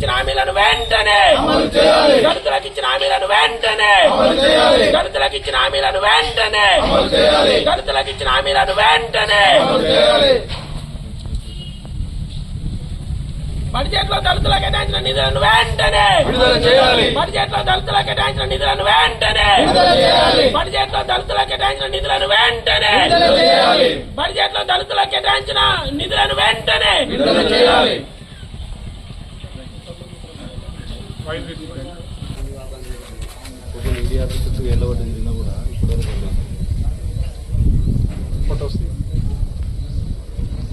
ఇచ్చిన హామీలను వెంటనే దళితులకు ఇచ్చిన హామీలను వెంటనే దళితులకు ఇచ్చిన హామీలను వెంటనే దళితులకు ఇచ్చిన హామీలను వెంటనే బడ్జెట్ లో దళితులకు కేటాయించిన నిధులను వెంటనే బడ్జెట్ లో దళితులకు కేటాయించిన నిధులను వెంటనే బడ్జెట్ లో దళితులకు కేటాయించిన నిధులను వెంటనే బడ్జెట్ లో దళితులకు కేటాయించిన నిధులను వెంటనే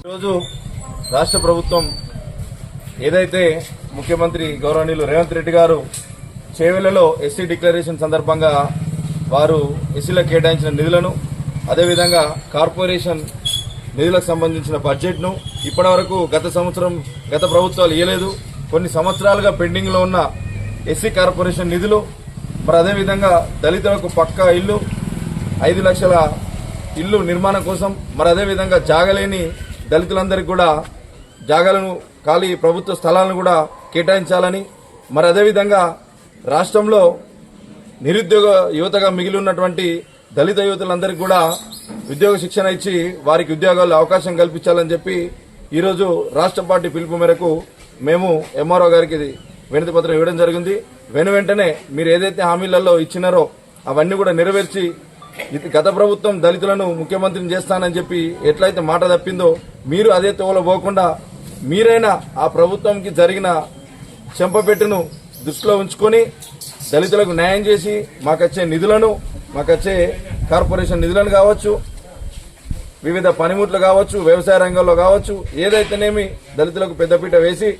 ఈరోజు రాష్ట్ర ప్రభుత్వం ఏదైతే ముఖ్యమంత్రి గౌరవనీయులు రేవంత్ రెడ్డి గారు చేవెళ్లలో ఎస్సీ డిక్లరేషన్ సందర్భంగా వారు ఎస్సీలకు కేటాయించిన నిధులను అదేవిధంగా కార్పొరేషన్ నిధులకు సంబంధించిన బడ్జెట్ను ఇప్పటివరకు గత ప్రభుత్వాలు ఇవ్వలేదు. కొన్ని సంవత్సరాలుగా పెండింగ్ లో ఉన్న ఎస్సీ కార్పొరేషన్ నిధులు, మరి అదేవిధంగా దళితులకు పక్కా ఇల్లు 5 లక్షల ఇల్లు నిర్మాణం కోసం, మరి అదేవిధంగా జాగలేని దళితులందరికీ కూడా జాగాలను ఖాళీ ప్రభుత్వ స్థలాలను కూడా కేటాయించాలని, మరి అదేవిధంగా రాష్ట్రంలో నిరుద్యోగ యువతగా మిగిలి ఉన్నటువంటి దళిత యువతులందరికీ కూడా ఉద్యోగ శిక్షణ ఇచ్చి వారికి ఉద్యోగాల్లో అవకాశం కల్పించాలని చెప్పి ఈరోజు రాష్ట్ర పార్టీ పిలుపు మేరకు మేము ఎంఆర్ఓ గారికి వినతి పత్రం ఇవ్వడం జరిగింది. వెంటనే మీరు ఏదైతే హామీలలో ఇచ్చినారో అవన్నీ కూడా నెరవేర్చి గత ప్రభుత్వం దళితులను ముఖ్యమంత్రిని చేస్తానని చెప్పి ఎట్లయితే మాట తప్పిందో మీరు అదే తోవలో పోకుండా మీరైనా ఆ ప్రభుత్వంకి జరిగిన చెంపపెట్టును దృష్టిలో ఉంచుకొని దళితులకు న్యాయం చేసి మాకొచ్చే నిధులను, మాకొచ్చే కార్పొరేషన్ నిధులను కావచ్చు, వివిధ పనిముట్లు కావచ్చు, వ్యవసాయ రంగంలో కావచ్చు, ఏదైతేనేమి దళితులకు పెద్దపీట వేసి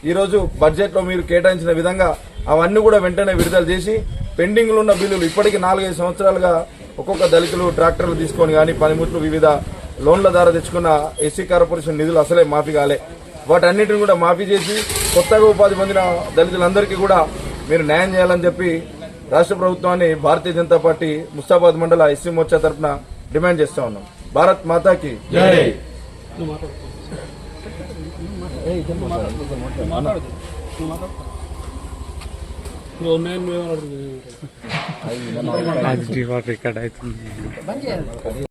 ఈరోజు బడ్జెట్ లో మీరు కేటాయించిన విధంగా అవన్నీ కూడా వెంటనే విడుదల చేసి పెండింగ్ లో ఉన్న బిల్లులు ఇప్పటికీ 4-5 సంవత్సరాలుగా ఒక్కొక్క దళితులు ట్రాక్టర్లు తీసుకొని కానీ పనిముట్లు వివిధ లోన్ల ద్వారా తెచ్చుకున్న ఎస్సీ కార్పొరేషన్ నిధులు అసలే మాఫీ కాలే. వాటన్నిటిని కూడా మాఫీ చేసి కొత్తగా ఉపాధి పొందిన దళితులందరికీ కూడా మీరు న్యాయం చేయాలని చెప్పి రాష్ట్ర ప్రభుత్వాన్ని భారతీయ జనతా పార్టీ ముస్తాబాద్ మండల ఎస్సీ మోర్చా తరఫున డిమాండ్ చేస్తా ఉన్నాం. భారత్ మాతాకి జై. రికార్డ్ అవుతుంది.